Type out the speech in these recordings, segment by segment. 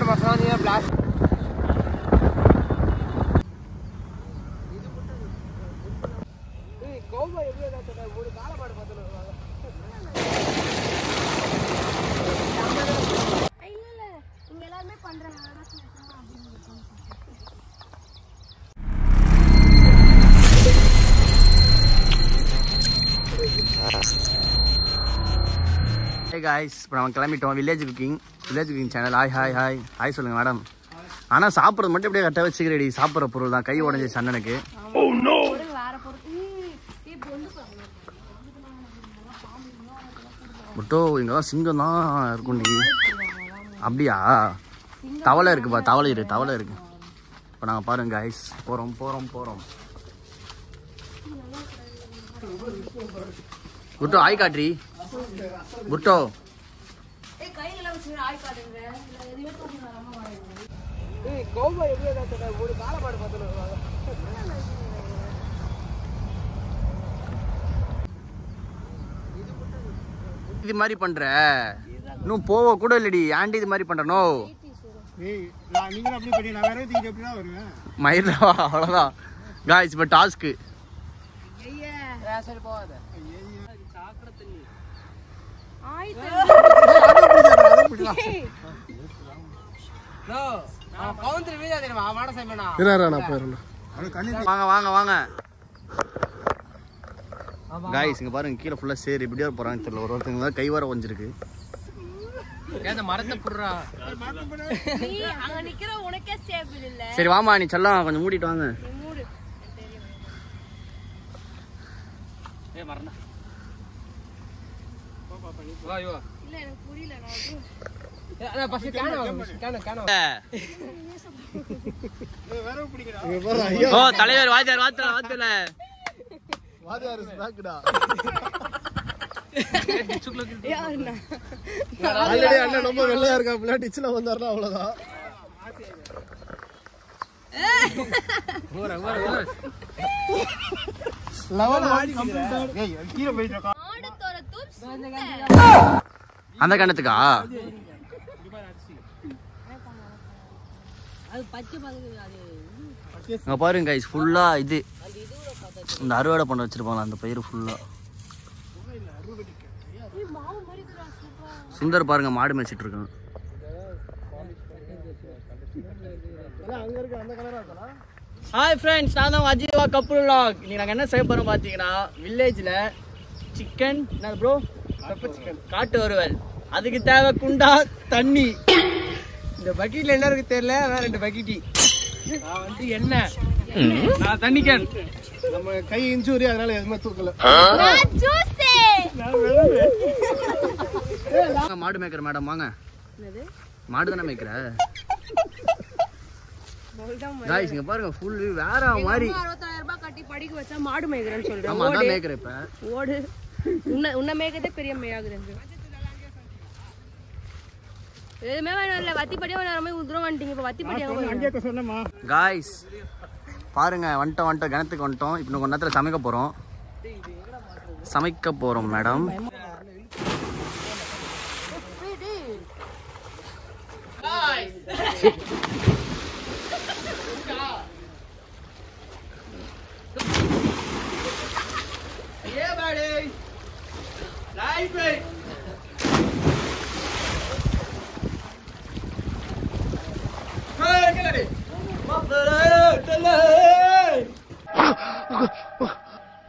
यार मसानी है ब्लास्ट ए கோவா எப்படி ஏதாச்சும் ஒரு காலமாடு பார்த்தல இல்ல இங்க எல்லாரும் பண்றாங்க Hey guys, இப்போ நம்ம கிளம்பிட்டோம் வில்லேஜ் குக்கிங் சேனல். ஹாய் சொல்லுங்க மேடம். ஆனா சாப்பிட்றது மட்டும் அப்படியே கரெக்டாக வச்சுக்கிறேடி. சாப்பிட்ற பொருள் தான் கை உடஞ்சிச்சு அண்ணனுக்கு. புட்டோ இங்கெல்லாம் சிங்கம் தான் இருக்கும்டி. அப்படியா? தவளை இருக்குப்பா, தவளை இருக்கு. இப்போ நாங்கள் பாருங்க guys, போகிறோம். புட்டோ ஆய் காட்ரி. புட்டோ கோவா எப்படி ஏதாச்சும் ஒரு காலமாடு பார்த்தல இது மாதிரி பண்ற இன்னும் போவ கூட இல்லடி. ஆண்டி இது மாதிரி பண்றனோ மயிலா அவ்வளவுதான் காய்ஸ். இப்போ டாஸ்க்கு வாங்க காய்ஸ். இங்க பாருங்க கீழே ஃபுல்லா சேர் இப்படியா போறாங்க தெரியல. ஒருத்தங்க கை வர வஞ்சிருக்கு. சரி வாமா நீ செல்லாம் கொஞ்சம் மூடிட்டு வாங்க. தலைவர் வாத்தியார் அண்ணன் ரொம்ப வெள்ளையா இருக்கா. டிச்சுல வந்தாருன்னா அவ்வளவுதான். அந்த கணத்துக்கா பாருங்க கைஸ். ஃபுல்லா இது இந்த அறுவடை பண்ண வச்சிருப்பாங்க அந்த பயிர் ஃபுல்லா. சுந்தர் பாருங்க மாடு மேய்ச்சிட்டு இருக்கான். ஹாய் ஃப்ரெண்ட்ஸ், நான் தான் அஜீவா கப்புள் vlog. இன்னைக்கு நாங்கள் என்ன செய்ய போறோம் பார்த்தீங்கன்னா வில்லேஜில் சிக்கன் என்ன ப்ரோ காட்டு வறுவல். அதுக்கு தேவை குண்டா தண்ணி. இந்த பக்கெட்ல எல்லாருக்கும் தெரியல, அதான் 2 பக்கெட்டி. நான் வந்து என்ன தண்ணி கேன் நம்ம கை இன்ஜூரி அதனால எதுவுமே தூக்கல. மாடு மேய்க்கிற மேடம் வாங்க. மாடு தானே மேய்க்கிற गाइस இங்க பாருங்க ஃபுல் வேற மாதிரி 60000 ரூபாய் கட்டி படிக்க வச்சா மாடு மேய்க்கிறேன்னு சொல்றேன். ஆமா அதான் மேய்க்கிறேன். இப்ப ஓடு உன்ன மேய்க்கிறதே பெரிய மேயாகுது. எதுமே வேணும் இல்ல. வத்திப்படியா வரமே உதுரம் வந்துட்டீங்க. இப்ப வத்திப்படியா அங்கேயே சொன்னமா गाइस பாருங்க வந்துட்டோம் கிணத்துக்கு வந்துட்டோம். இப்போ கொஞ்ச நேரத்துல சமைக்க போறோம் மேடம்.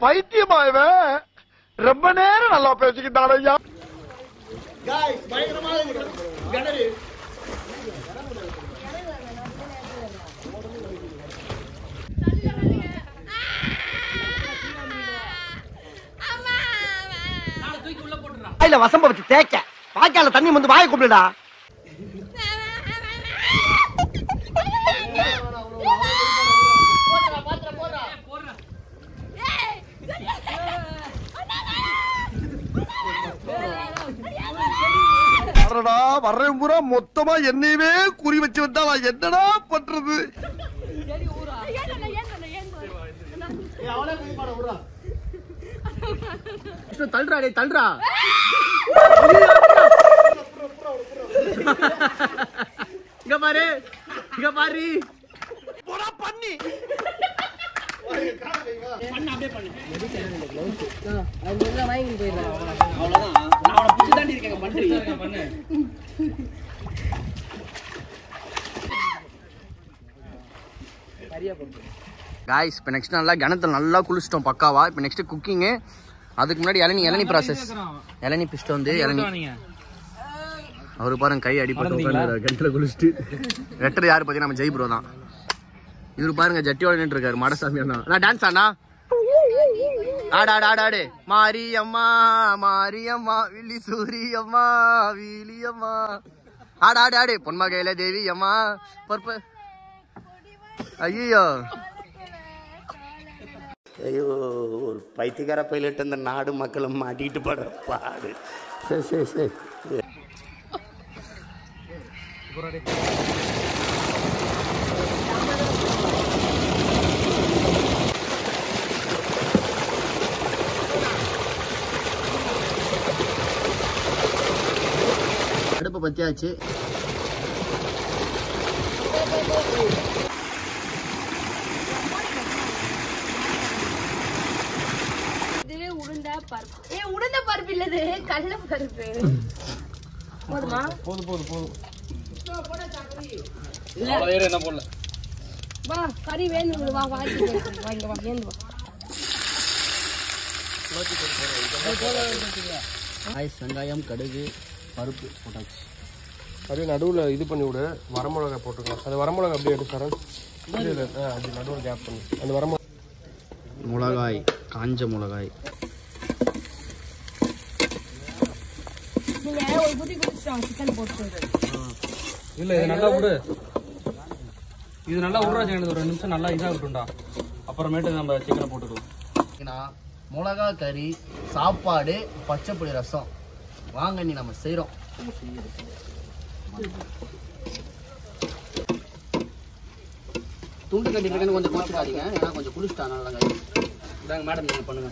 பைத்தியமாயவே ரொம்ப நேரம் நல்லா பேசிக்கிட்டான் ஐயா. வசம்ப வச்சு தேய்க்க வாய்க்கால தண்ணி வந்து வாயை கூப்பிடுடா. வர்றேன் பூரா மொத்தமா என்னையவே குறி வச்சு வந்தா நான் என்னடா பண்றது? தள்ளுறா டேய் தள்ளுறா. இங்க பாரு இங்க பாரு போடா பண்ணி வாங்கி போயிடுறேன் அவ்வளவுதான் நான் அவனை பிடிச்சி தாண்டி இருக்கேன் பண்ணு காய்ஸ் இப்போ நெக்ஸ்ட் நல்லா கிணத்துல நல்லா குளிச்சிட்டோம் பக்காவா. இப்போ நெக்ஸ்ட் குக்கிங்கு. அதுக்கு முன்னாடி இளநீ ப்ராசஸ். இளநீ பிஸ்ட் வந்து இளநீ அவரு பாருங்க கை அடிப்பட்டு கிணத்துல குளிச்சுட்டு. வெட்டர் யாரு பார்த்தீங்கன்னா நம்ம ஜெய் ப்ரோ தான். இவரு பாருங்க ஜட்டியோட நின்று இருக்காரு மாடசாமி அண்ணா. நான் டான்ஸ் ஆனா ஆடு ஆடு ஆடு ஆடு மாரியம்மா மாரியம்மா வில்லி சூரியம்மா வீலியம்மா ஆடு ஆடு ஆடு பொன்மகையில தேவி அம்மா பற்ப. ஐயோ ஐயோ ஒரு பைத்தியக்கார பைலட் அந்த நாடு மக்களும் மாட்டிட்டு படுற பாடு. சரி சரி சரி அடுப்பை பத்தியாச்சு. உளுந்த பருப்பு இல்லது கடலை பருப்பு. போதுமா? போதும் என்ன போடல. வா கறி வேணும் வா வாங்கி வாங்க வா வேணும் வா. வெங்காயம் கடுகு பருப்பு போட்டாச்சு. அப்படியே நடுவில் இது பண்ணி விடு. வரமிளகா போட்டுக்கலாம். அது வரமிளகா அப்படியே எடுத்து தரேன். அப்படி நடுவில் கேப் பண்ணி அந்த வரமிளகா மிளகாய் காஞ்ச மிளகாய். நீங்க ஒரு புடி குடிச்சிட்டோம் சிக்கன் போட்டு. இல்லை இது நல்லா விடு. இது நல்லா விட்றாச்சு. எனக்கு ஒரு 2 நிமிஷம் நல்லா இதாக விட்டுண்டா. அப்புறமேட்டு நம்ம சிக்கனை போட்டுக்கலாம். மிளகா கறி சாப்பாடு பச்சைப்புளி ரசம். வாங்க நீ நம்ம செய்கிறோம். துண்டு கட்டிட்டு கொஞ்சம் குளிச்சுக்காதீங்க. ஏன்னா கொஞ்சம் குளிச்சுட்டா நல்லா. இதாங்க மேடம் நீங்கள் பண்ணுங்க.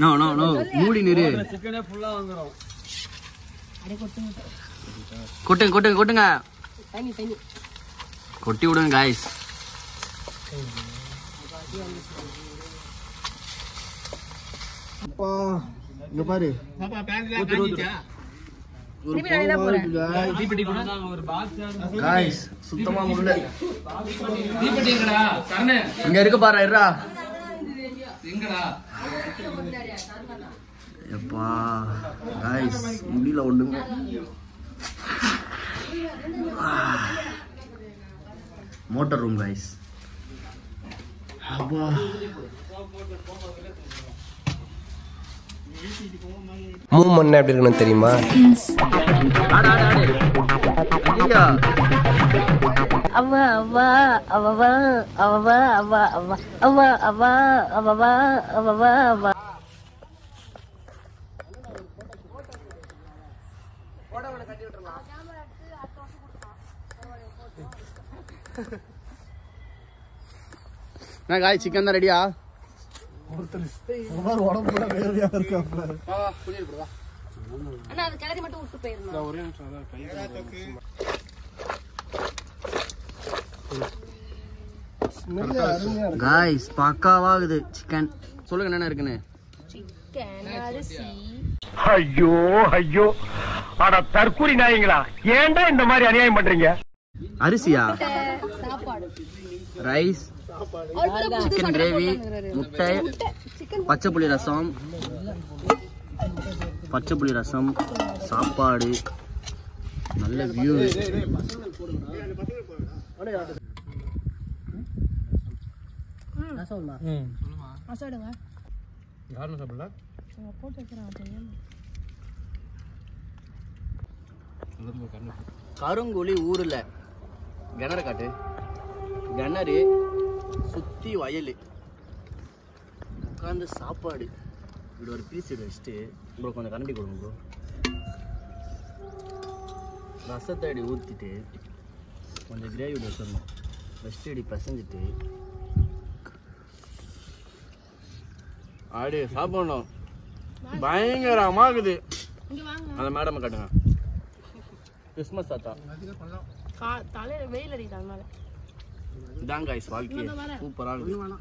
நோ நோ நோ மூடி நிறு. சிக்கனே ஃபுல்லாக வந்துடும். கொட்டுங்க கொட்டுங்க கொட்டுங்க தண்ணி தண்ணி கொட்டி விடுங்க காய்ஸ். இங்க பாரு காய்ஸ் சுத்தமா முடியல. இங்க இருக்கு பாரு இருடா. எப்பா காய்ஸ் முடியல ஒண்ணுங்க. Motor room guys. அப்பா மூமெண்ட் எப்படி இருக்கணும் தெரியுமா? அவா அவா அவா அவா அவா அவா அவா அவா அவா அவா அவா. நான் காய் சிக்கன் தான் ரெடியா? அண்ணா அது கிளறி மட்டும் விட்டு போயிடணும். ஒரே நிமிஷம் காய்ஸ் பக்காவாகுது சிக்கன். சொல்லுங்க என்ன இருக்குன்னு. சிக்கன் அரிசி ஐயோ ஐயோ அட தற்கூரி நாயங்களா, ஏன்டா இந்த மாதிரி அநியாயம் பண்றீங்க? அரிசியா? சாப்பாடு ரைஸ் சிக்கன் கிரேவி முட்டை பச்சைப்புளி ரசம் சாப்பாடு நல்ல வியூ. கருங்குழி ஊர்ல கிணறு காட்டு. கிணறு சுத்தி வயல் உட்காந்து சாப்பாடு. இப்படி ஒரு பீஸ் வச்சுட்டு ப்ரோ கொஞ்சம் கரண்டி கொடுங்க ப்ரோ. ரசத்தை அடி ஊற்றிட்டு கொஞ்சம் கிரேவி வச்சிடணும். ஃபஸ்ட்டு அடி பசஞ்சிட்டு அப்படி சாப்பிடணும் பயங்கரமா இருக்குது அந்த மேடம் காட்டுங்க கிறிஸ்மஸ் தாத்தா தலையில வெயில் அடிக்குது அதனால இதான் கைஸ் வாழ்க்கை சூப்பரா இருக்கு